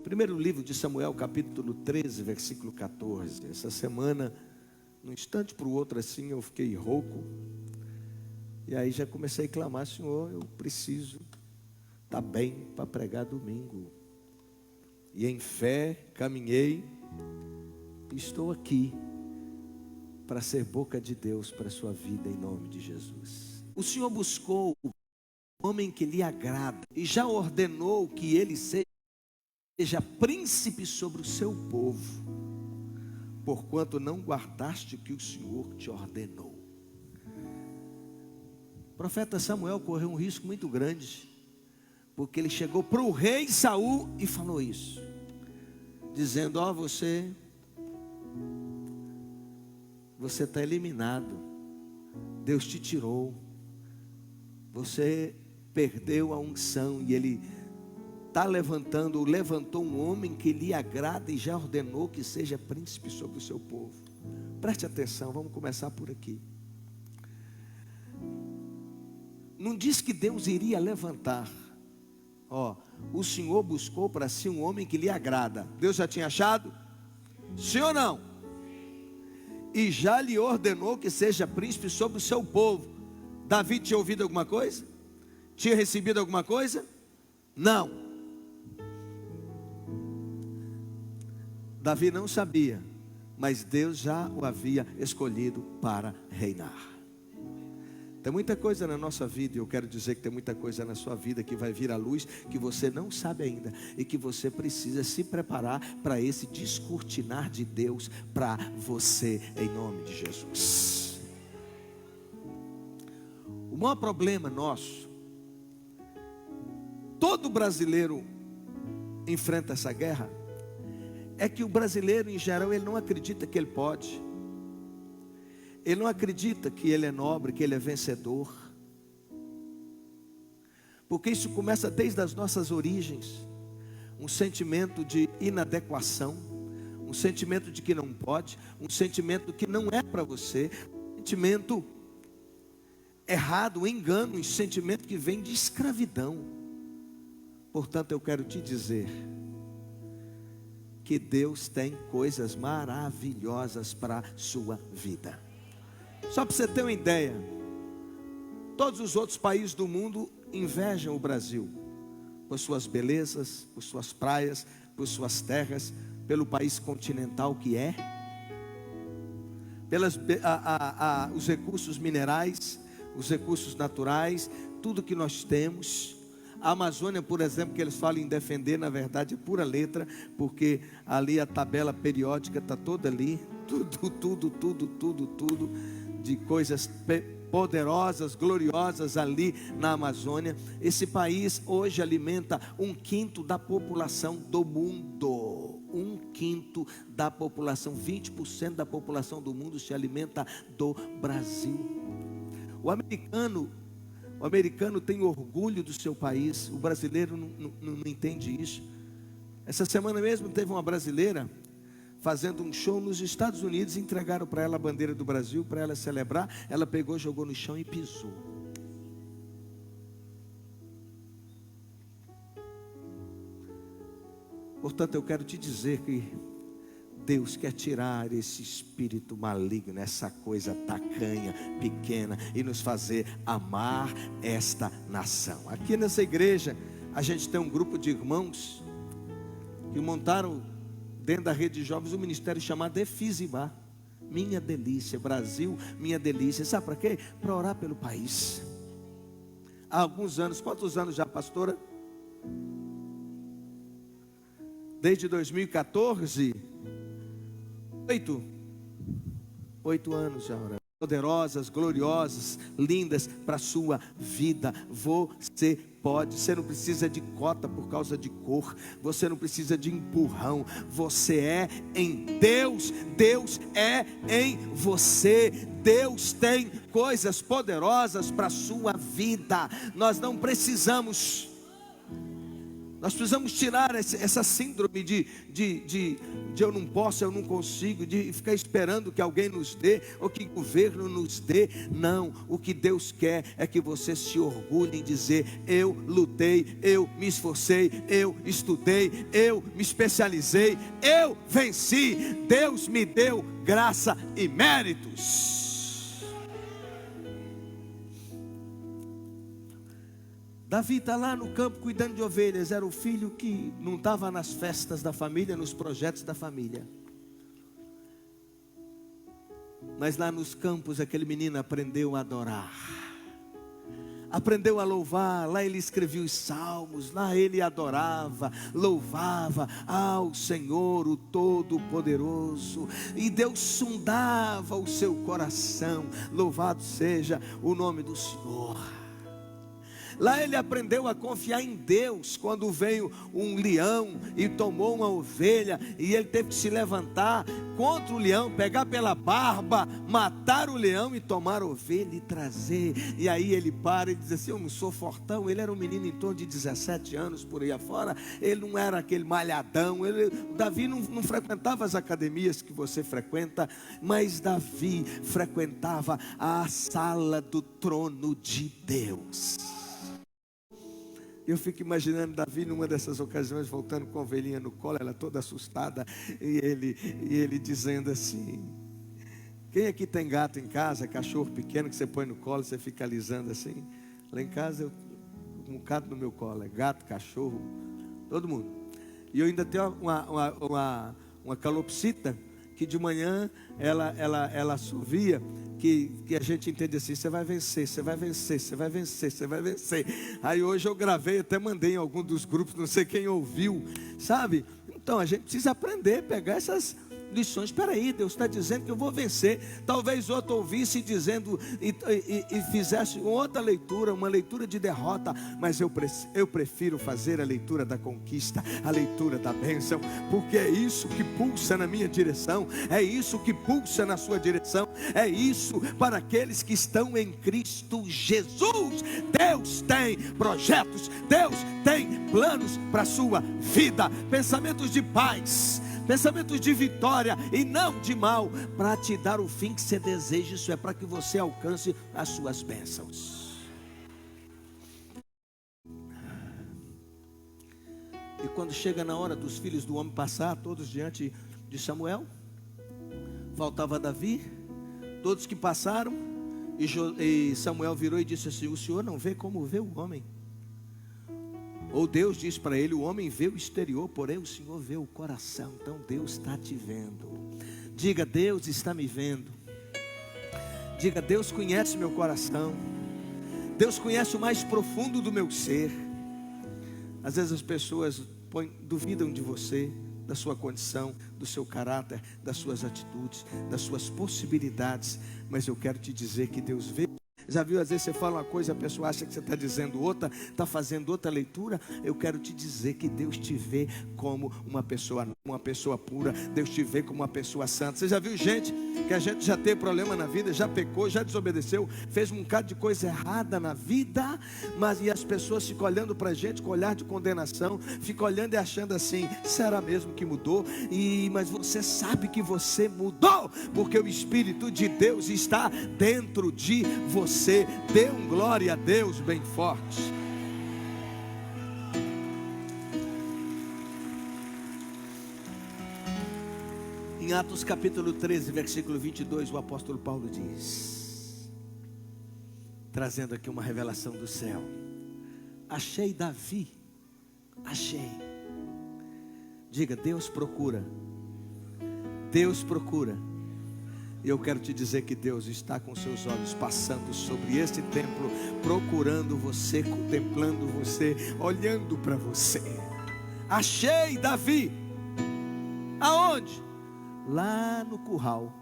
Primeiro livro de Samuel, capítulo 13, versículo 14. Essa semana, num instante para o outro assim, eu fiquei rouco. E aí já comecei a clamar: Senhor, eu preciso estar bem para pregar domingo. E em fé, caminhei e estou aqui para ser boca de Deus para a sua vida, em nome de Jesus. O Senhor buscou o homem que lhe agrada e já ordenou que ele seja príncipe sobre o seu povo, porquanto não guardaste o que o Senhor te ordenou. O profeta Samuel correu um risco muito grande, porque ele chegou para o rei Saul e falou isso, dizendo: ó, você está eliminado, Deus te tirou, você perdeu a unção. E ele levantou um homem que lhe agrada e já ordenou que seja príncipe sobre o seu povo. Preste atenção, vamos começar por aqui. Não diz que Deus iria levantar. O Senhor buscou para si um homem que lhe agrada. Deus já tinha achado? Sim ou não? E já lhe ordenou que seja príncipe sobre o seu povo. Davi tinha ouvido alguma coisa? Tinha recebido alguma coisa? Não. Davi não sabia, mas Deus já o havia escolhido para reinar. Tem muita coisa na nossa vida, e eu quero dizer que tem muita coisa na sua vida que vai vir à luz, que você não sabe ainda, e que você precisa se preparar para esse descortinar de Deus para você, em nome de Jesus. O maior problema nosso, todo brasileiro enfrenta essa guerra, é que o brasileiro em geral, ele não acredita que ele pode. Ele não acredita que ele é nobre, que ele é vencedor. Porque isso começa desde as nossas origens. Um sentimento de inadequação, um sentimento de que não pode, um sentimento que não é para você, um sentimento errado, um engano, um sentimento que vem de escravidão. Portanto, eu quero te dizer que Deus tem coisas maravilhosas para a sua vida. Só para você ter uma ideia, todos os outros países do mundo invejam o Brasil, por suas belezas, por suas praias, por suas terras, pelo país continental que é, pelos os recursos minerais, os recursos naturais, tudo que nós temos. A Amazônia, por exemplo, que eles falam em defender, na verdade é pura letra, porque ali a tabela periódica está toda ali, tudo de coisas poderosas, gloriosas ali na Amazônia. Esse país hoje alimenta 1/5 da população do mundo. 1/5 da população, 20% da população do mundo se alimenta do Brasil. O americano tem orgulho do seu país, o brasileiro não entende isso. Essa semana mesmo teve uma brasileira fazendo um show nos Estados Unidos, entregaram para ela a bandeira do Brasil, para ela celebrar, ela pegou, jogou no chão e pisou. Portanto, eu quero te dizer que Deus quer tirar esse espírito maligno, essa coisa tacanha, pequena, e nos fazer amar esta nação. Aqui nessa igreja, a gente tem um grupo de irmãos que montaram dentro da rede de jovens um ministério chamado Efizibá, Minha Delícia, Brasil, Minha Delícia. Sabe para quê? Para orar pelo país. Há alguns anos, quantos anos já, pastora? Desde 2014, 8 anos já orando. Poderosas, gloriosas, lindas para a sua vida. Você pode, você não precisa de cota por causa de cor, você não precisa de empurrão, você é em Deus, Deus é em você, Deus tem coisas poderosas para a sua vida. Nós não precisamos Nós precisamos tirar essa síndrome de eu não posso, eu não consigo, de ficar esperando que alguém nos dê, ou que o governo nos dê. Não, o que Deus quer é que você se orgulhe em dizer: eu lutei, eu me esforcei, eu estudei, eu me especializei, eu venci. Deus me deu graça e méritos. Davi está lá no campo cuidando de ovelhas. Era o filho que não estava nas festas da família, nos projetos da família. Mas lá nos campos aquele menino aprendeu a adorar, aprendeu a louvar. Lá ele escrevia os salmos, lá ele adorava, louvava ao Senhor, o Todo-Poderoso. E Deus sondava o seu coração. Louvado seja o nome do Senhor. Lá ele aprendeu a confiar em Deus. Quando veio um leão e tomou uma ovelha, e ele teve que se levantar contra o leão, pegar pela barba, matar o leão e tomar a ovelha e trazer. E aí ele para e diz assim: eu não sou fortão. Ele era um menino em torno de 17 anos, por aí afora. Ele não era aquele malhadão. Davi não frequentava as academias que você frequenta, mas Davi frequentava a sala do trono de Deus. Eu fico imaginando Davi numa dessas ocasiões, voltando com a ovelhinha no colo, ela toda assustada, e ele dizendo assim: quem aqui tem gato em casa, cachorro pequeno que você põe no colo, você fica alisando assim? Lá em casa, um bocado no meu colo, é gato, cachorro, todo mundo. E eu ainda tenho uma calopsita, que de manhã ela assovia, que a gente entende assim: você vai vencer, você vai vencer, você vai vencer, você vai vencer. Aí hoje eu gravei, até mandei em algum dos grupos, não sei quem ouviu, sabe? Então a gente precisa aprender, pegar essas lições. Espera aí, Deus está dizendo que eu vou vencer. Talvez outro ouvisse dizendo e fizesse outra leitura, uma leitura de derrota. Mas eu prefiro fazer a leitura da conquista, a leitura da bênção, porque é isso que pulsa na minha direção, é isso que pulsa na sua direção, é isso para aqueles que estão em Cristo Jesus. Deus tem projetos, Deus tem planos para a sua vida, pensamentos de paz, pensamentos de vitória e não de mal, para te dar o fim que você deseja. Isso é para que você alcance as suas bênçãos. E quando chega na hora dos filhos do homem passar, todos diante de Samuel, faltava Davi, todos que passaram, e Samuel virou e disse assim: o senhor não vê como vê o homem? Ou Deus diz para ele: o homem vê o exterior, porém o Senhor vê o coração. Então Deus está te vendo. Diga: Deus está me vendo. Diga: Deus conhece meu coração. Deus conhece o mais profundo do meu ser. Às vezes as pessoas duvidam de você, da sua condição, do seu caráter, das suas atitudes, das suas possibilidades. Mas eu quero te dizer que Deus vê. Já viu, às vezes você fala uma coisa, a pessoa acha que você está dizendo outra, está fazendo outra leitura. Eu quero te dizer que Deus te vê como uma pessoa pura. Deus te vê como uma pessoa santa. Você já viu gente que a gente já teve problema na vida, já pecou, já desobedeceu, fez um bocado de coisa errada na vida, e as pessoas ficam olhando para a gente com olhar de condenação, ficam olhando e achando assim: será mesmo que mudou? Mas você sabe que você mudou, porque o Espírito de Deus está dentro de você. Dê um glória a Deus bem forte. Em Atos capítulo 13, versículo 22, o apóstolo Paulo diz, trazendo aqui uma revelação do céu: achei Davi, achei. Diga: Deus procura. Deus procura. E eu quero te dizer que Deus está com seus olhos passando sobre este templo, procurando você, contemplando você, olhando para você. Achei Davi. Aonde? Lá no curral,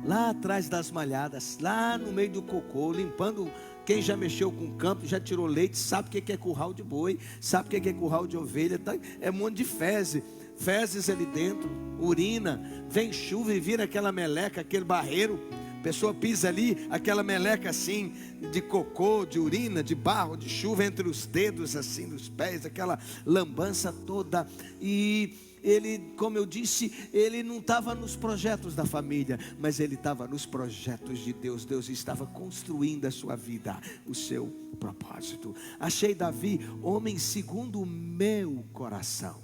lá atrás das malhadas, lá no meio do cocô, limpando. Quem já mexeu com o campo, já tirou leite, sabe o que é curral de boi, sabe o que é curral de ovelha. É um monte de fezes ali dentro, urina, vem chuva e vira aquela meleca, aquele barreiro. A pessoa pisa ali, aquela meleca assim, de cocô, de urina, de barro, de chuva, entre os dedos assim dos pés, aquela lambança toda. E ele, como eu disse, ele não estava nos projetos da família, mas ele estava nos projetos de Deus. Deus estava construindo a sua vida, o seu propósito. Achei Davi, homem segundo o meu coração,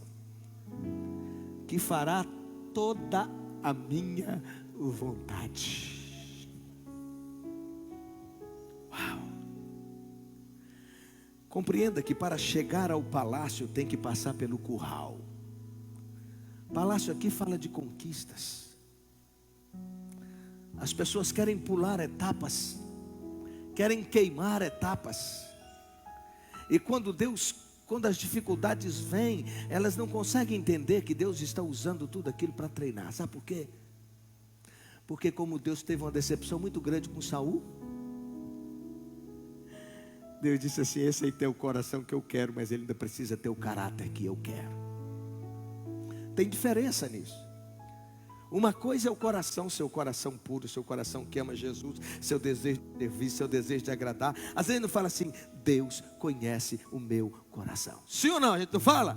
que fará toda a minha vontade. Uau! Compreenda que para chegar ao palácio tem que passar pelo curral. Palácio aqui fala de conquistas. As pessoas querem pular etapas, querem queimar etapas. E quando as dificuldades vêm, elas não conseguem entender que Deus está usando tudo aquilo para treinar. Sabe por quê? Porque como Deus teve uma decepção muito grande com Saul, Deus disse assim: esse aí tem o coração que eu quero, mas ele ainda precisa ter o caráter que eu quero. Tem diferença nisso. Uma coisa é o coração, seu coração puro, seu coração que ama Jesus, seu desejo de servir, seu desejo de agradar. Às vezes não fala assim: Deus conhece o meu coração. Sim ou não? A gente não fala?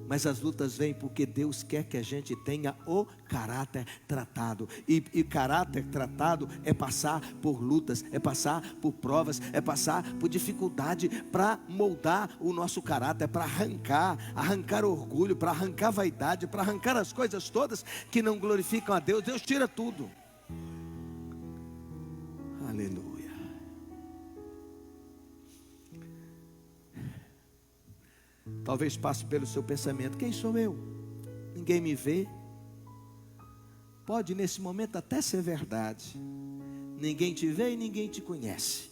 Mas as lutas vêm porque Deus quer que a gente tenha o caráter tratado. E caráter tratado é passar por lutas, é passar por provas, é passar por dificuldade para moldar o nosso caráter, para arrancar orgulho, para arrancar vaidade, para arrancar as coisas todas que não glorificam a Deus. Deus tira tudo. Aleluia. Talvez passe pelo seu pensamento: quem sou eu? Ninguém me vê. Pode nesse momento até ser verdade. Ninguém te vê e ninguém te conhece.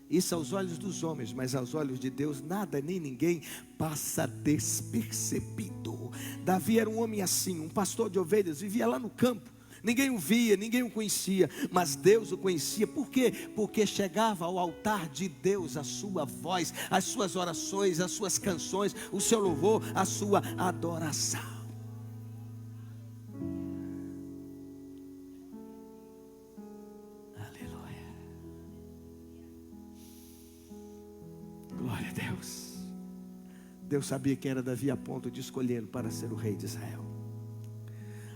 Isso aos olhos dos homens, mas aos olhos de Deus nada nem ninguém passa despercebido. Davi era um homem assim, um pastor de ovelhas, vivia lá no campo. Ninguém o via, ninguém o conhecia, mas Deus o conhecia. Por quê? Porque chegava ao altar de Deus a sua voz, as suas orações, as suas canções, o seu louvor, a sua adoração. Aleluia. Glória a Deus. Deus sabia quem era Davi a ponto de escolhê-lo para ser o rei de Israel.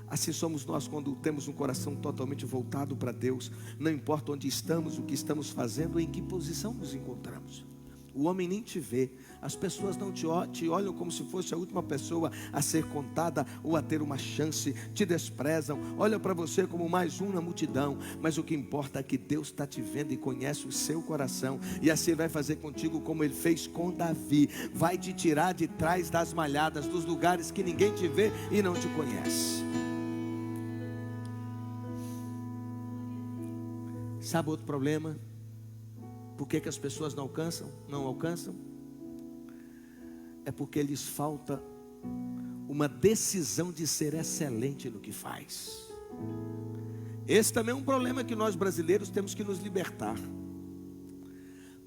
Assim somos nós quando temos um coração totalmente voltado para Deus. Não importa onde estamos, o que estamos fazendo, em que posição nos encontramos. O homem nem te vê. As pessoas não te olham como se fosse a última pessoa a ser contada ou a ter uma chance. Te desprezam, olham para você como mais um na multidão. Mas o que importa é que Deus está te vendo e conhece o seu coração. E assim vai fazer contigo como Ele fez com Davi. Vai te tirar de trás das malhadas, dos lugares que ninguém te vê e não te conhece. Sabe outro problema? Por que as pessoas não alcançam? É porque lhes falta uma decisão de ser excelente no que faz. Esse também é um problema que nós brasileiros temos que nos libertar.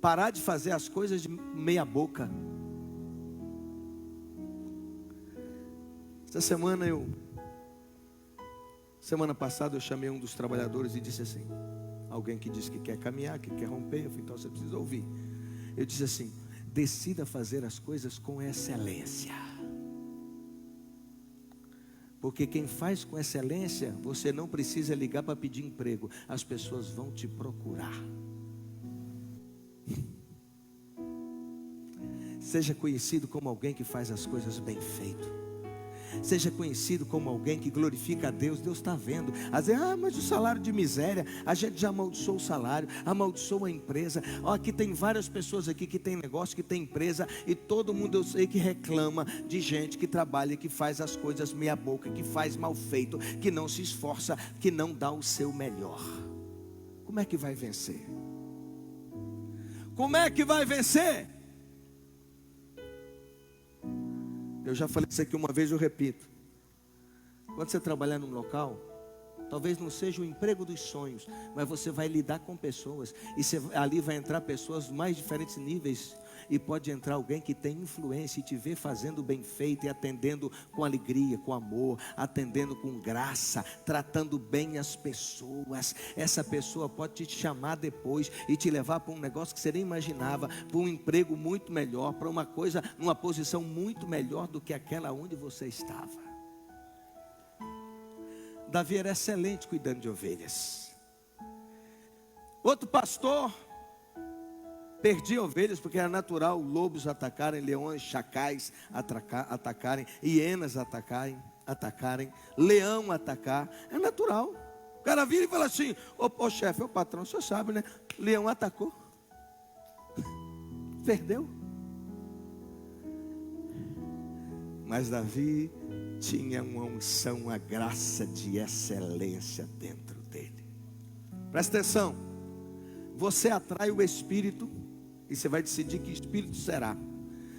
Parar de fazer as coisas de meia boca. Semana passada eu chamei um dos trabalhadores e disse assim, alguém que disse que quer caminhar, que quer romper, eu falei: então você precisa ouvir. Eu disse assim: decida fazer as coisas com excelência. Porque quem faz com excelência, você não precisa ligar para pedir emprego. As pessoas vão te procurar. Seja conhecido como alguém que faz as coisas bem feito. Seja conhecido como alguém que glorifica a Deus. Deus está vendo. Às vezes, mas o salário de miséria, a gente já amaldiçoou o salário, amaldiçoou a empresa. Aqui tem várias pessoas aqui que tem negócio, que tem empresa, e todo mundo eu sei que reclama de gente que trabalha, que faz as coisas meia boca, que faz mal feito, que não se esforça, que não dá o seu melhor. Como é que vai vencer? Como é que vai vencer? Eu já falei isso aqui uma vez, eu repito. Quando você trabalhar num local, talvez não seja o emprego dos sonhos, mas você vai lidar com pessoas. E ali vai entrar pessoas dos mais diferentes níveis. e pode entrar alguém que tem influência e te ver fazendo bem feito e atendendo com alegria, com amor, atendendo com graça, tratando bem as pessoas. Essa pessoa pode te chamar depois e te levar para um negócio que você nem imaginava, para um emprego muito melhor, para uma coisa, numa posição muito melhor do que aquela onde você estava. Davi era excelente cuidando de ovelhas. Outro pastor perdia ovelhas porque era natural lobos atacarem, leões, chacais atacarem, hienas atacarem, leão atacar. É natural. O cara vira e fala assim: ô chefe, ô patrão, o senhor sabe, né? Leão atacou, perdeu. Mas Davi tinha uma unção, uma graça de excelência dentro dele. Presta atenção. Você atrai o espírito e você vai decidir que espírito será.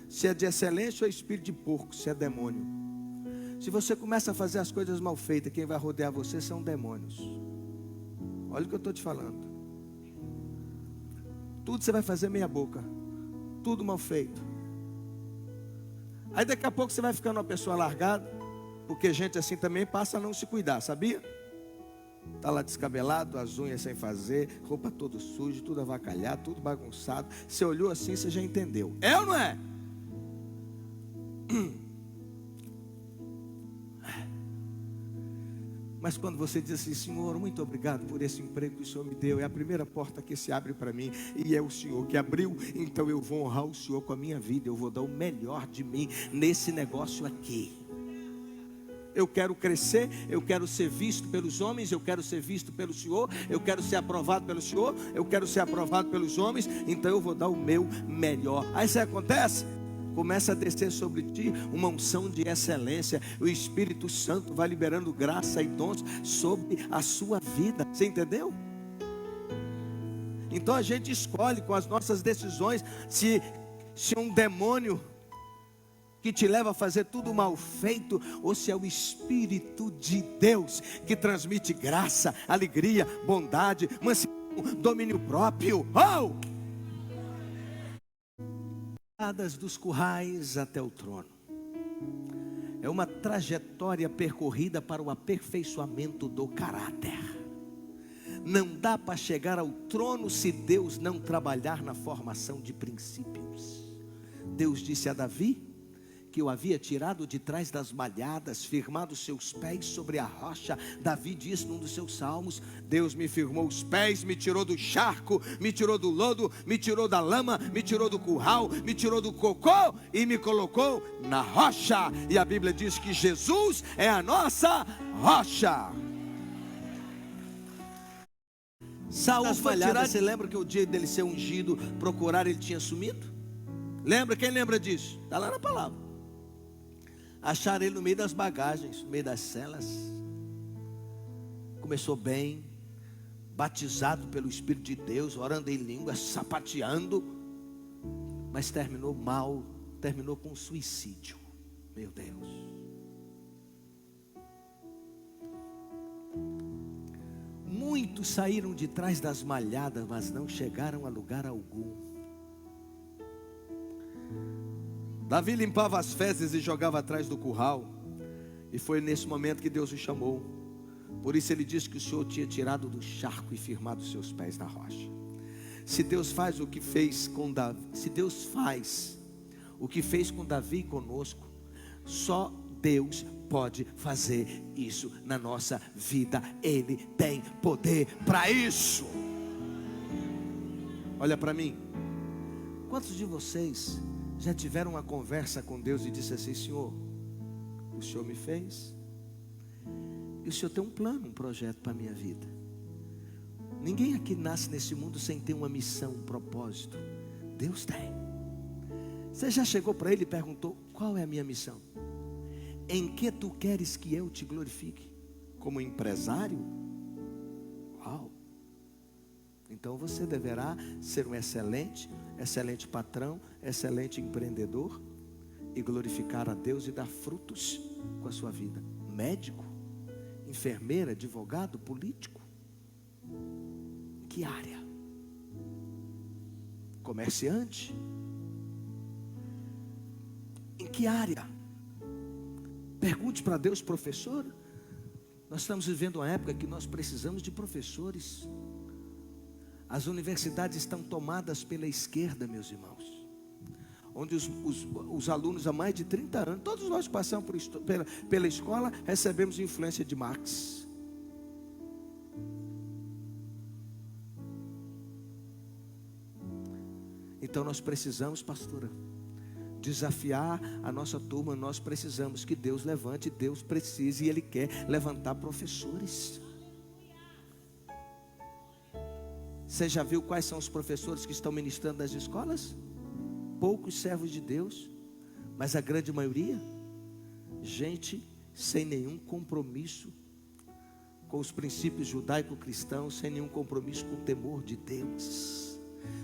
Se é de excelência ou é espírito de porco, se é demônio. Se você começa a fazer as coisas mal feitas, quem vai rodear você são demônios. Olha o que eu estou te falando. Tudo você vai fazer meia boca, tudo mal feito. Aí daqui a pouco você vai ficando uma pessoa largada, porque gente assim também passa a não se cuidar, sabia? Está lá descabelado, as unhas sem fazer, roupa todo suja, tudo avacalhado, tudo bagunçado. Você olhou assim, você já entendeu. É ou não é? Mas quando você diz assim: Senhor, muito obrigado por esse emprego que o Senhor me deu, é a primeira porta que se abre para mim, e é o Senhor que abriu, então eu vou honrar o Senhor com a minha vida, eu vou dar o melhor de mim nesse negócio aqui. Eu quero crescer, eu quero ser visto pelos homens, eu quero ser visto pelo Senhor, eu quero ser aprovado pelo Senhor, eu quero ser aprovado pelos homens, então eu vou dar o meu melhor. Aí isso acontece, começa a descer sobre ti uma unção de excelência, o Espírito Santo vai liberando graça e dons sobre a sua vida, você entendeu? Então a gente escolhe com as nossas decisões se um demônio que te leva a fazer tudo mal feito, ou se é o Espírito de Deus que transmite graça, alegria, bondade, mansidão, domínio próprio. Dos currais até o trono é uma trajetória percorrida para o aperfeiçoamento do caráter. Não dá para chegar ao trono se Deus não trabalhar na formação de princípios. Deus disse a Davi que o havia tirado de trás das malhadas, firmado seus pés sobre a rocha. Davi disse num dos seus salmos: Deus me firmou os pés, me tirou do charco, me tirou do lodo, me tirou da lama, me tirou do curral, me tirou do cocô e me colocou na rocha. E a Bíblia diz que Jesus é a nossa rocha. Saul foi tirado. Você lembra que o dia dele ser ungido, procurar, ele tinha sumido? Lembra? Quem lembra disso? Está lá na palavra. Acharam ele no meio das bagagens, no meio das celas. Começou bem, batizado pelo Espírito de Deus, orando em línguas, sapateando, mas terminou mal, terminou com suicídio. Meu Deus. Muitos saíram de trás das malhadas, mas não chegaram a lugar algum. Davi limpava as fezes e jogava atrás do curral, e foi nesse momento que Deus o chamou. Por isso ele disse que o Senhor tinha tirado do charco e firmado seus pés na rocha. Se Deus faz o que fez com Davi, se Deus faz o que fez com Davi e conosco, só Deus pode fazer isso na nossa vida. Ele tem poder para isso. Olha para mim. Quantos de vocês já tiveram uma conversa com Deus e disse assim: Senhor, o Senhor me fez, e o Senhor tem um plano, um projeto para a minha vida. Ninguém aqui nasce nesse mundo sem ter uma missão, um propósito. Deus tem. Você já chegou para Ele e perguntou: qual é a minha missão? Em que tu queres que eu te glorifique? Como empresário? Uau! Então você deverá ser um excelente patrão, excelente empreendedor, e glorificar a Deus e dar frutos com a sua vida. Médico, enfermeira, advogado, político. Que área? Comerciante, Em que área? Pergunte para Deus, professor. Nós estamos vivendo uma época que nós precisamos de professores. As universidades estão tomadas pela esquerda, meus irmãos, onde os alunos há mais de 30 anos, todos nós passamos pela escola, recebemos influência de Marx. Então nós precisamos, pastora, desafiar a nossa turma. Nós precisamos que Deus levante, Deus precisa e Ele quer levantar professores. Você já viu quais são os professores que estão ministrando nas escolas? Poucos servos de Deus, mas a grande maioria, gente sem nenhum compromisso com os princípios judaico-cristãos, sem nenhum compromisso com o temor de Deus,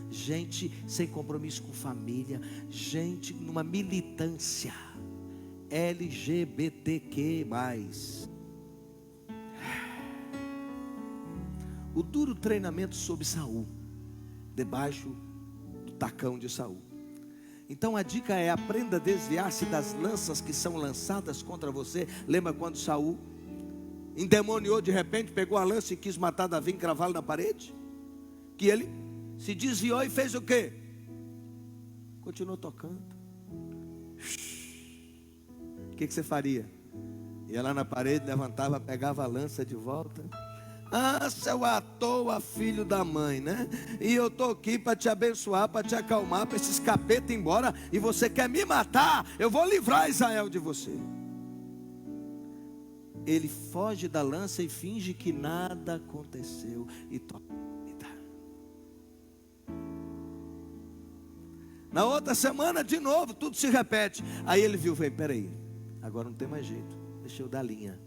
gente sem compromisso com família, gente numa militância LGBTQ+. O duro treinamento sobre Saul, debaixo do tacão de Saul. Então a dica é: aprenda a desviar-se das lanças que são lançadas contra você. Lembra quando Saul endemoniou de repente, pegou a lança e quis matar Davi, encravá-lo na parede? Que ele se desviou e fez o quê? Continuou tocando. O que você faria? Ia lá na parede, levantava, pegava a lança de volta. Ah, seu à toa, filho da mãe, né? E eu estou aqui para te abençoar, para te acalmar, para esses capetas ir embora. E você quer me matar? Eu vou livrar Israel de você. Ele foge da lança e finge que nada aconteceu e toca a vida. Na outra semana, de novo, tudo se repete. Aí ele viu, falei, peraí, agora não tem mais jeito, deixa eu dar linha.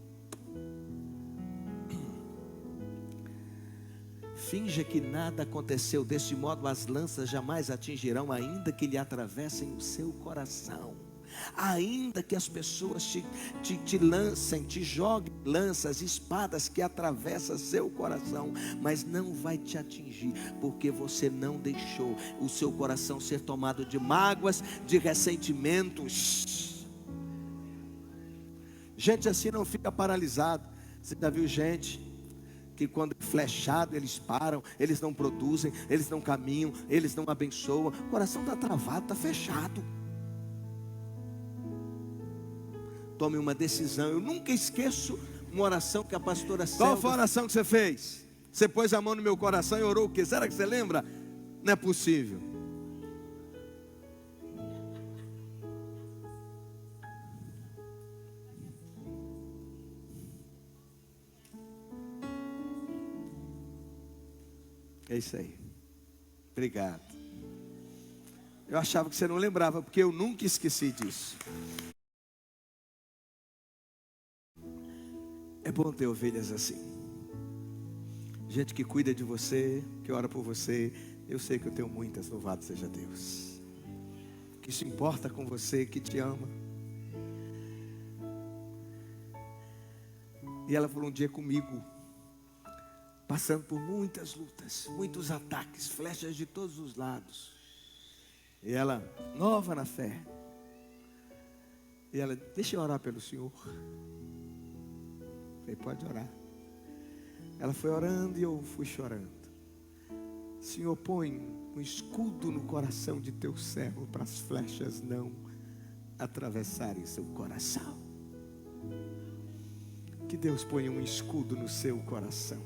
Finja que nada aconteceu, deste modo as lanças jamais atingirão, ainda que lhe atravessem o seu coração. Ainda que as pessoas te lancem, te joguem lanças, espadas que atravessam seu coração, mas não vai te atingir, porque você não deixou o seu coração ser tomado de mágoas, de ressentimentos. Gente assim não fica paralisado. Você já viu gente que quando é flechado eles param, eles não produzem, eles não caminham, eles não abençoam, o coração está travado, está fechado. Tome uma decisão. Eu nunca esqueço uma oração que a pastora Célida... Qual foi a oração que você fez? Você pôs a mão no meu coração e orou o quê? Será que você lembra? Não é possível. É isso aí. Obrigado. Eu achava que você não lembrava, porque eu nunca esqueci disso. É bom ter ovelhas assim. Gente que cuida de você, que ora por você. Eu sei que eu tenho muitas, louvado seja Deus. Que se importa com você, que te ama. E ela falou um dia comigo, passando por muitas lutas, muitos ataques, flechas de todos os lados. E ela, nova na fé. E ela, deixa eu orar pelo Senhor. Eu falei, pode orar. Ela foi orando e eu fui chorando. Senhor, põe um escudo no coração de teu servo, para as flechas não atravessarem seu coração. Que Deus ponha um escudo no seu coração.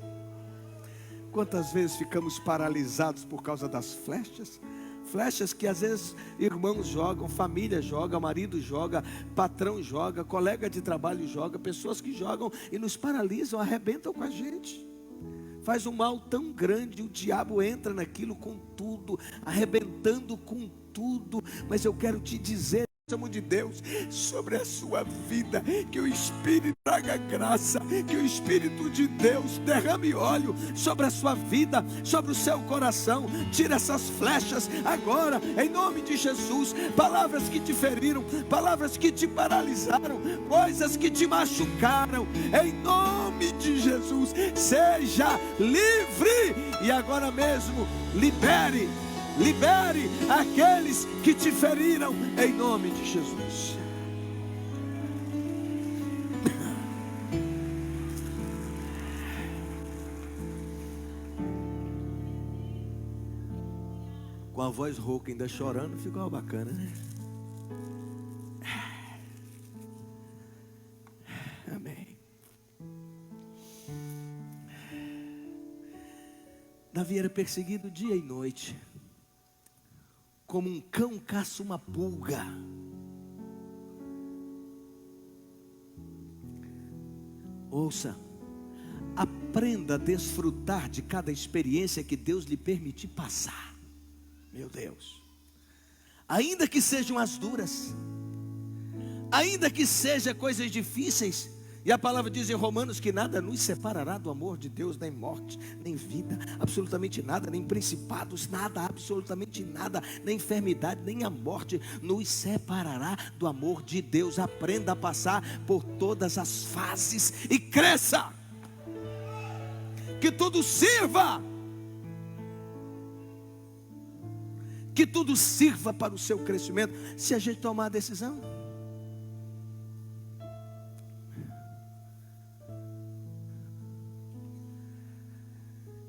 Quantas vezes ficamos paralisados por causa das flechas? Flechas que às vezes irmãos jogam, família joga, marido joga, patrão joga, colega de trabalho joga, pessoas que jogam e nos paralisam, arrebentam com a gente. Faz um mal tão grande, o diabo entra naquilo com tudo, arrebentando com tudo. Mas eu quero te dizer, de Deus sobre a sua vida, que o Espírito traga graça, que o Espírito de Deus derrame óleo sobre a sua vida, sobre o seu coração. Tira essas flechas agora, em nome de Jesus. Palavras que te feriram, palavras que te paralisaram, coisas que te machucaram, em nome de Jesus, seja livre. E agora mesmo, libere aqueles que te feriram, em nome de Jesus. Com a voz rouca, ainda chorando, ficou bacana, né? Amém. Davi era perseguido dia e noite, como um cão caça uma pulga. Ouça, aprenda a desfrutar de cada experiência que Deus lhe permitir passar. Meu Deus, ainda que sejam as duras, ainda que sejam coisas difíceis, e a palavra diz em Romanos que nada nos separará do amor de Deus, nem morte, nem vida, absolutamente nada, nem principados, nada, absolutamente nada, nem enfermidade, nem a morte nos separará do amor de Deus. Aprenda a passar por todas as fases e cresça, que tudo sirva, que tudo sirva para o seu crescimento, se a gente tomar a decisão.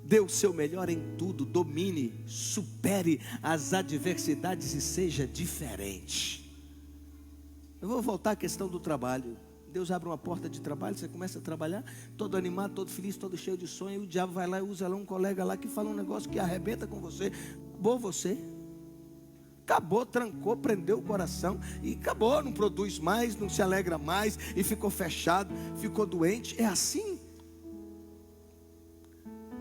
Dê o seu melhor em tudo, domine, supere as adversidades e seja diferente. Eu vou voltar à questão do trabalho. Deus abre uma porta de trabalho, você começa a trabalhar, todo animado, todo feliz, todo cheio de sonho, e o diabo vai lá e usa lá um colega lá que fala um negócio que arrebenta com você. Acabou você. Acabou, trancou, prendeu o coração e acabou, não produz mais, não se alegra mais e ficou fechado, ficou doente. É assim.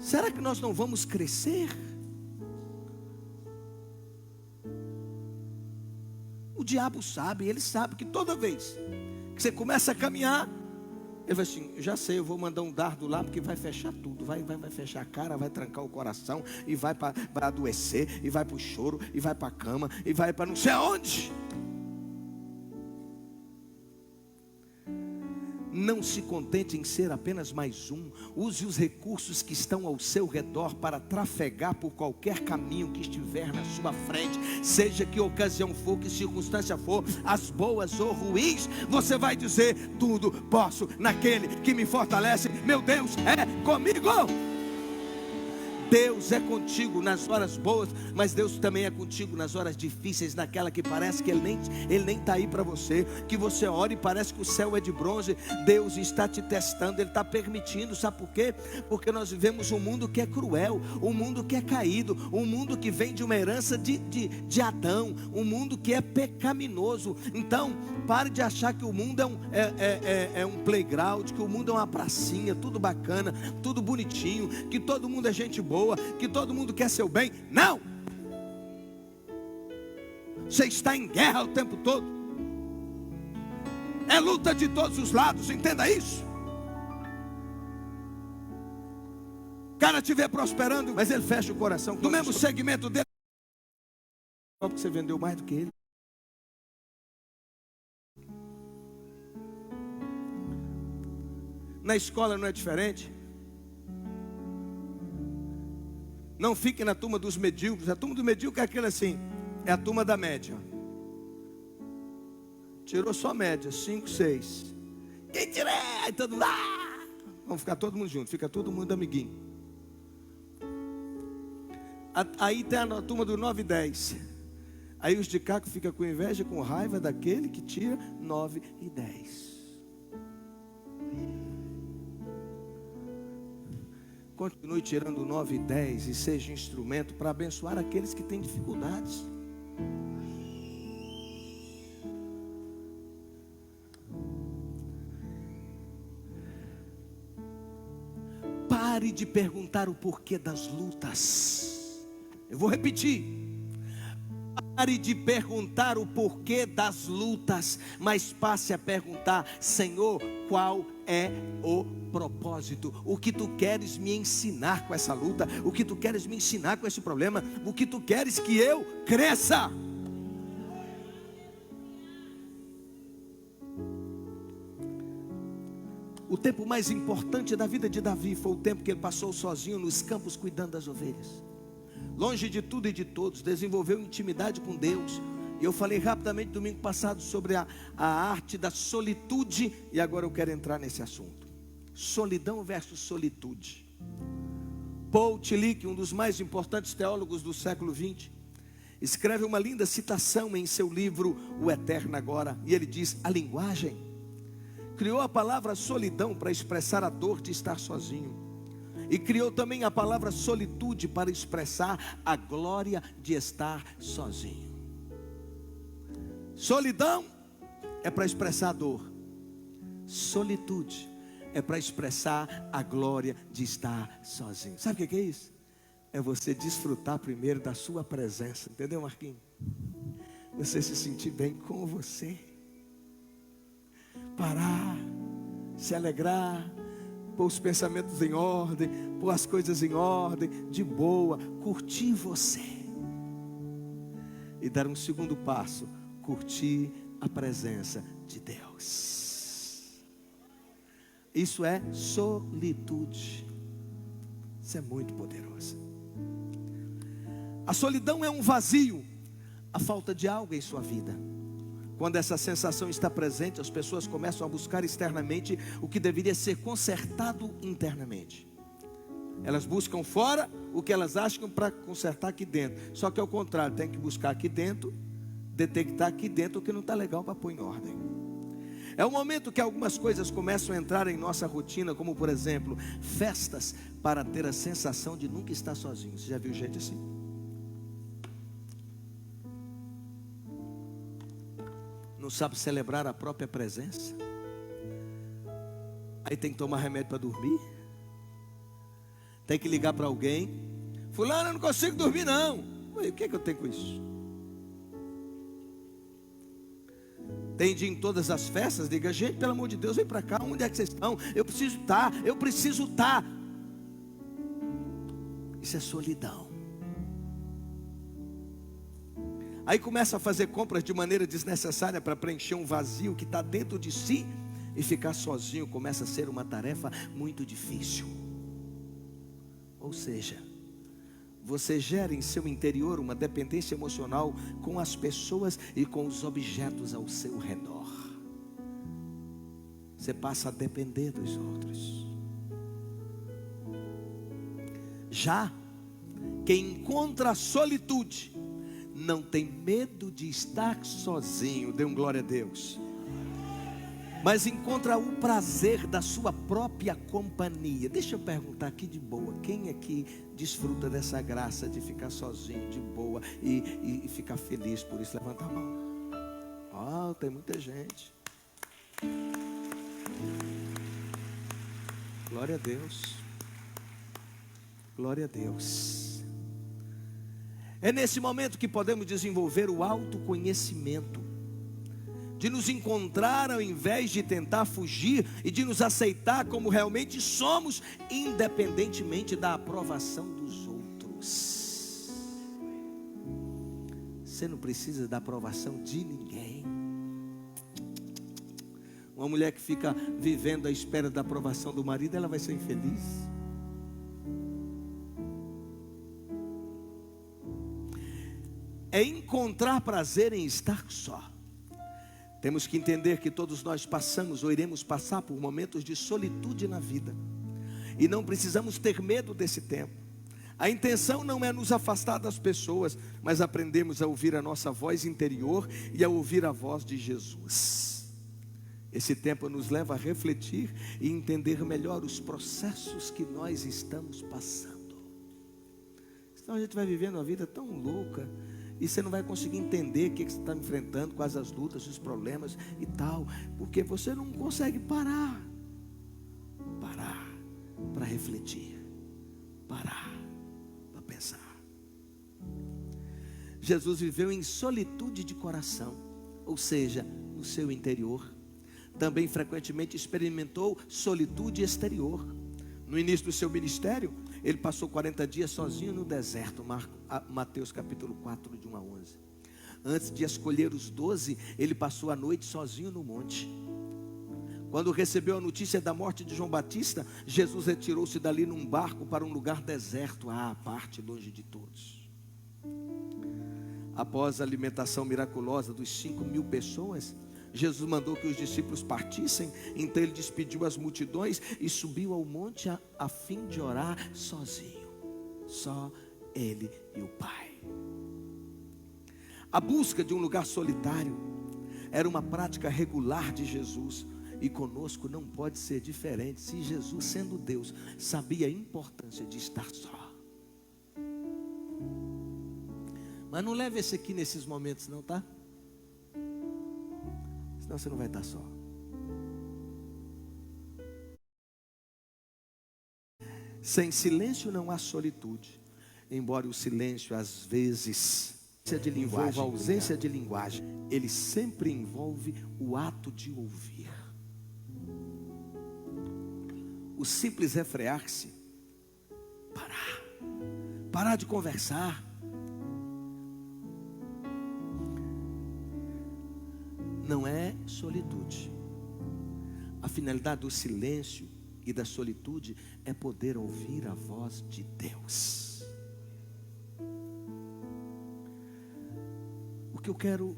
Será que nós não vamos crescer? O diabo sabe, ele sabe que toda vez que você começa a caminhar, ele vai assim, eu já sei, eu vou mandar um dardo lá, porque vai fechar tudo, vai fechar a cara, vai trancar o coração, e vai adoecer, e vai para o choro, e vai para a cama, e vai para não sei aonde. Não se contente em ser apenas mais um. Use os recursos que estão ao seu redor para trafegar por qualquer caminho que estiver na sua frente. Seja que ocasião for, que circunstância for, as boas ou ruins, você vai dizer, tudo posso naquele que me fortalece. Meu Deus é comigo. Deus é contigo nas horas boas, mas Deus também é contigo nas horas difíceis, naquela que parece que Ele nem está aí para você, que você ora e parece que o céu é de bronze. Deus está te testando, Ele está permitindo, sabe por quê? Porque nós vivemos um mundo que é cruel, um mundo que é caído, um mundo que vem de uma herança de Adão, um mundo que é pecaminoso. Então, pare de achar que o mundo é um playground, que o mundo é uma pracinha, tudo bacana, tudo bonitinho, que todo mundo é gente boa, que todo mundo quer seu bem. Não! Você está em guerra o tempo todo. É luta de todos os lados, entenda isso. O cara te vê prosperando, mas ele fecha o coração. Do mesmo segmento dele, só porque você vendeu mais do que ele. Na escola não é diferente. Não fique na turma dos medíocres. A turma do medíocre é aquele assim, é a turma da média. Tirou só média, 5, 6. Quem tirei? Todo mundo, vamos ficar todo mundo junto, fica todo mundo amiguinho. Aí tem a turma do 9 e 10. Aí os de cá que ficam com inveja, com raiva daquele que tira 9 e 10. Continue tirando 9 e 10 e seja instrumento para abençoar aqueles que têm dificuldades. Pare de perguntar o porquê das lutas. Eu vou repetir. Pare de perguntar o porquê das lutas, mas passe a perguntar: Senhor, qual é o propósito? O que tu queres me ensinar com essa luta? O que tu queres me ensinar com esse problema? O que tu queres que eu cresça? O tempo mais importante da vida de Davi foi o tempo que ele passou sozinho nos campos cuidando das ovelhas. Longe de tudo e de todos, desenvolveu intimidade com Deus. E eu falei rapidamente domingo passado sobre a arte da solitude, e agora eu quero entrar nesse assunto. Solidão versus solitude. Paul Tillich, um dos mais importantes teólogos do século XX, escreve uma linda citação em seu livro O Eterno Agora, e ele diz: a linguagem criou a palavra solidão para expressar a dor de estar sozinho, e criou também a palavra solitude para expressar a glória de estar sozinho. Solidão é para expressar a dor, solitude é para expressar a glória de estar sozinho. Sabe o que é isso? É você desfrutar primeiro da sua presença, entendeu, Marquinhos? Você se sentir bem com você, parar, se alegrar, pôr os pensamentos em ordem, pôr as coisas em ordem, de boa, curtir você. E dar um segundo passo, curtir a presença de Deus. Isso é solitude. Isso é muito poderoso. A solidão é um vazio, a falta de algo em sua vida. Quando essa sensação está presente, as pessoas começam a buscar externamente o que deveria ser consertado internamente. Elas buscam fora o que elas acham para consertar aqui dentro. Só que ao contrário, tem que buscar aqui dentro, detectar aqui dentro o que não está legal para pôr em ordem. É o momento que algumas coisas começam a entrar em nossa rotina, como por exemplo, festas para ter a sensação de nunca estar sozinho. Você já viu gente assim? Não sabe celebrar a própria presença. Aí tem que tomar remédio para dormir. Tem que ligar para alguém. Fulano, eu não consigo dormir não. Ué, o que é que eu tenho com isso? Tem dia em todas as festas, diga: gente, pelo amor de Deus, vem para cá, onde é que vocês estão? Eu preciso estar. Isso é solidão. Aí começa a fazer compras de maneira desnecessária para preencher um vazio que está dentro de si, e ficar sozinho começa a ser uma tarefa muito difícil. Ou seja, você gera em seu interior uma dependência emocional com as pessoas e com os objetos ao seu redor. Você passa a depender dos outros. Já quem encontra a solitude não tem medo de estar sozinho, dê um glória a Deus, mas encontra o prazer da sua própria companhia. Deixa eu perguntar aqui de boa, quem aqui desfruta dessa graça de ficar sozinho, de boa, e ficar feliz por isso? Levanta a mão. Tem muita gente. Glória a Deus. Glória a Deus. É nesse momento que podemos desenvolver o autoconhecimento, de nos encontrar ao invés de tentar fugir, e de nos aceitar como realmente somos, independentemente da aprovação dos outros. Você não precisa da aprovação de ninguém. Uma mulher que fica vivendo à espera da aprovação do marido, ela vai ser infeliz. É encontrar prazer em estar só. Temos que entender que todos nós passamos ou iremos passar por momentos de solitude na vida, e não precisamos ter medo desse tempo. A intenção não é nos afastar das pessoas, mas aprendemos a ouvir a nossa voz interior e a ouvir a voz de Jesus. Esse tempo nos leva a refletir e entender melhor os processos que nós estamos passando. Senão a gente vai vivendo uma vida tão louca, e você não vai conseguir entender o que você está enfrentando, quais as lutas, os problemas e tal, porque você não consegue parar para refletir, parar para pensar. Jesus viveu em solitude de coração, ou seja, no seu interior. Também frequentemente experimentou solitude exterior. No início do seu ministério, ele passou 40 dias sozinho no deserto, Mateus capítulo 4, de 1 a 11. Antes de escolher os 12, ele passou a noite sozinho no monte. Quando recebeu a notícia da morte de João Batista, Jesus retirou-se dali num barco para um lugar deserto, à parte, longe de todos. Após a alimentação miraculosa dos 5.000 pessoas, Jesus mandou que os discípulos partissem. Então ele despediu as multidões e subiu ao monte a fim de orar sozinho, só ele e o Pai. A busca de um lugar solitário era uma prática regular de Jesus. E conosco não pode ser diferente. Se Jesus, sendo Deus, sabia a importância de estar só. Mas não leve esse aqui nesses momentos não, tá? Senão você não vai estar só. Sem silêncio não há solitude. Embora o silêncio às vezes envolva a ausência de linguagem, ele sempre envolve o ato de ouvir. O simples refrear-se, parar de conversar, não é solitude. A finalidade do silêncio e da solitude é poder ouvir a voz de Deus. O que eu quero,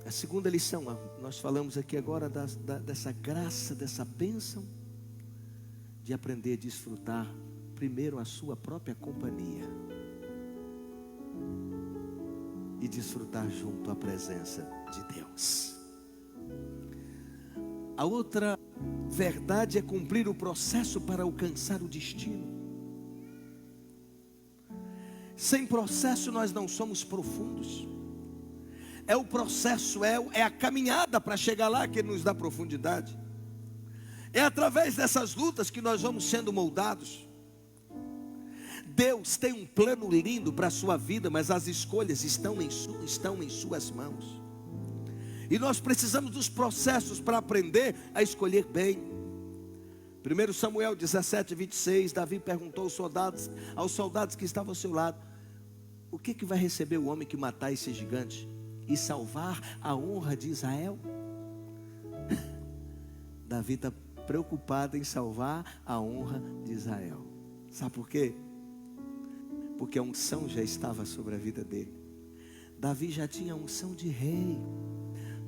a segunda lição, nós falamos aqui agora dessa graça, dessa bênção, de aprender a desfrutar primeiro a sua própria companhia e desfrutar junto a presença de Deus. A outra verdade é cumprir o processo para alcançar o destino. Sem processo nós não somos profundos. É o processo, é a caminhada para chegar lá que nos dá profundidade. É através dessas lutas que nós vamos sendo moldados. Deus tem um plano lindo para a sua vida, mas as escolhas estão em suas mãos. E nós precisamos dos processos para aprender a escolher bem. 1 Samuel 17:26, Davi perguntou aos soldados que estavam ao seu lado: o que vai receber o homem que matar esse gigante e salvar a honra de Israel? Davi está preocupado em salvar a honra de Israel. Sabe por quê? Porque a unção já estava sobre a vida dele. Davi já tinha a unção de rei.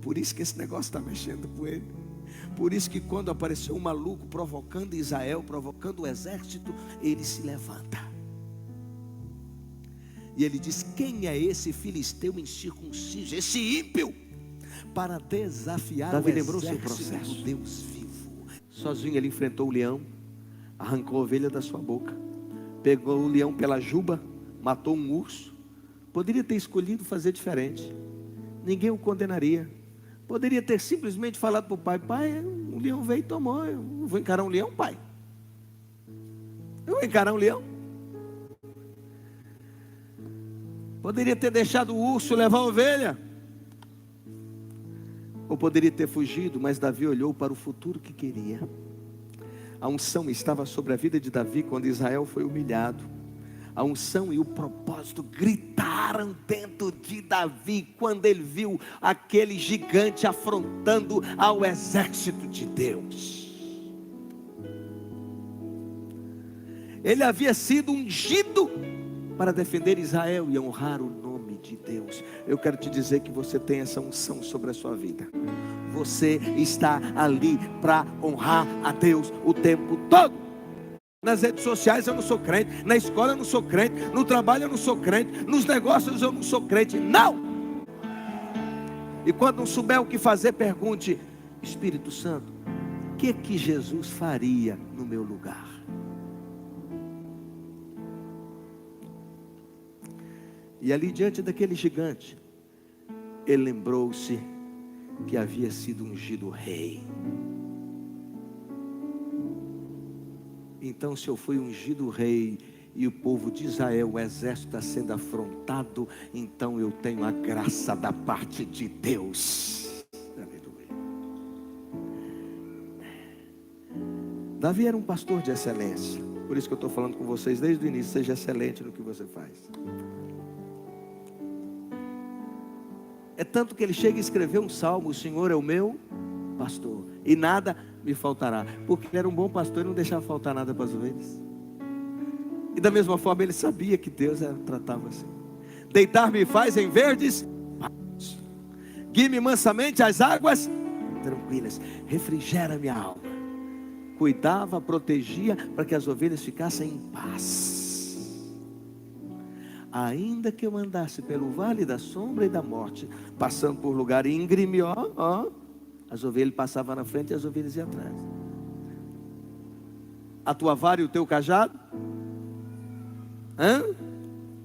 Por isso que esse negócio está mexendo com ele. Por isso que quando apareceu um maluco provocando Israel, provocando o exército, ele se levanta. E ele diz: quem é esse filisteu incircunciso, esse ímpio, para desafiar Davi o exército do Deus vivo? Sozinho ele enfrentou o leão, arrancou a ovelha da sua boca, pegou o leão pela juba, matou um urso. Poderia ter escolhido fazer diferente, ninguém o condenaria. Poderia ter simplesmente falado para o pai: pai, um leão veio e tomou, eu vou encarar um leão, pai. Eu vou encarar um leão. Poderia ter deixado o urso levar a ovelha, ou poderia ter fugido, mas Davi olhou para o futuro que queria. A unção estava sobre a vida de Davi quando Israel foi humilhado. A unção e o propósito gritaram dentro de Davi quando ele viu aquele gigante afrontando ao exército de Deus. Ele havia sido ungido para defender Israel e honrar o nome de Deus. Eu quero te dizer que você tem essa unção sobre a sua vida. Você está ali para honrar a Deus o tempo todo. Nas redes sociais eu não sou crente, na escola eu não sou crente, no trabalho eu não sou crente, nos negócios eu não sou crente, não. E quando não souber o que fazer, pergunte: Espírito Santo, o que Jesus faria no meu lugar? E ali diante daquele gigante, ele lembrou-se que havia sido ungido rei. Então, se eu fui ungido rei e o povo de Israel, o exército está sendo afrontado, então eu tenho a graça da parte de Deus. Aleluia. Davi era um pastor de excelência. Por isso que eu estou falando com vocês desde o início: seja excelente no que você faz. É tanto que ele chega a escrever um salmo: o Senhor é o meu pastor e nada me faltará. Porque ele era um bom pastor e não deixava faltar nada para as ovelhas. E da mesma forma ele sabia que Deus tratava assim. Deitar-me faz em verdes pastos, guie-me mansamente às águas tranquilas, refrigera minha alma. Cuidava, protegia para que as ovelhas ficassem em paz. ainda que eu andasse pelo vale da sombra e da morte, passando por lugar íngreme, as ovelhas passavam na frente e as ovelhas iam atrás. A tua vara e o teu cajado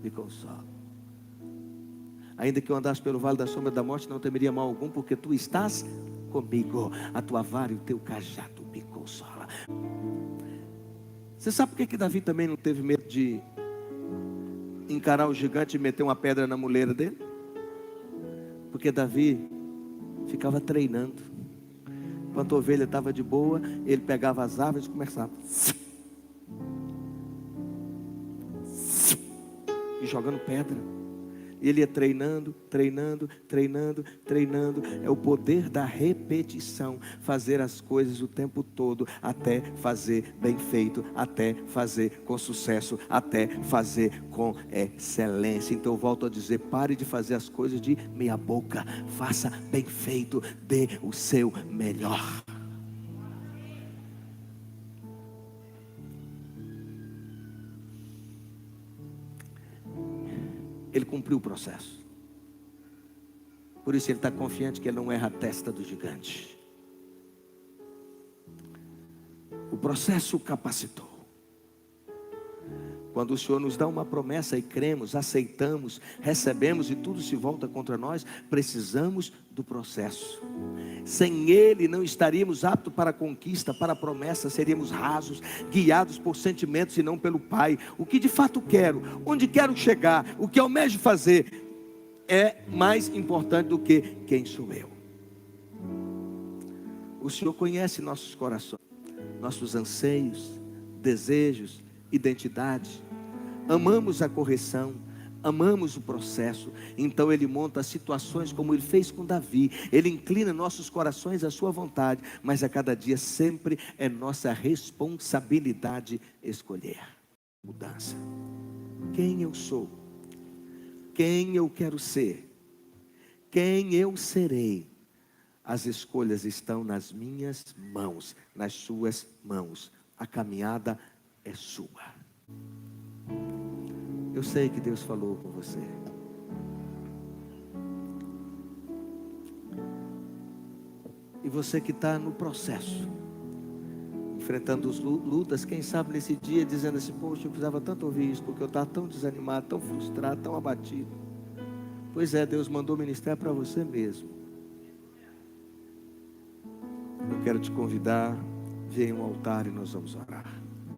me consolam. Ainda que eu andasse pelo vale da sombra da morte, não temeria mal algum, porque tu estás comigo. A tua vara e o teu cajado me consolam. Você sabe por que Davi também não teve medo de encarar o gigante e meter uma pedra na muleira dele? Porque Davi ficava treinando. Enquanto a ovelha estava de boa, ele pegava as árvores e começava e jogando pedra. E ele ia treinando. É o poder da repetição. Fazer as coisas o tempo todo, até fazer bem feito, até fazer com sucesso, até fazer com excelência. Então eu volto a dizer, pare de fazer as coisas de meia boca. Faça bem feito, dê o seu melhor. Ele cumpriu o processo. Por isso ele está confiante que ele não erra a testa do gigante. O processo o capacitou. Quando o Senhor nos dá uma promessa e cremos, aceitamos, recebemos e tudo se volta contra nós, precisamos do processo. Sem Ele não estaríamos aptos para a conquista, para a promessa, seríamos rasos, guiados por sentimentos e não pelo Pai. O que de fato quero, onde quero chegar, o que almejo fazer, é mais importante do que quem sou eu. O Senhor conhece nossos corações, nossos anseios, desejos, identidade. Amamos a correção, amamos o processo. Então Ele monta situações como Ele fez com Davi. Ele inclina nossos corações à sua vontade, mas a cada dia sempre é nossa responsabilidade escolher mudança. Quem eu sou, quem eu quero ser, quem eu serei. As escolhas estão nas minhas mãos, nas suas mãos. A caminhada é sua. Eu sei que Deus falou com você. E você que está no processo, enfrentando as lutas, quem sabe nesse dia dizendo assim, poxa, eu precisava tanto ouvir isso, porque eu estava tão desanimado, tão frustrado, tão abatido. Pois é, Deus mandou ministrar para você mesmo. Eu quero te convidar, venha ao altar e nós vamos orar.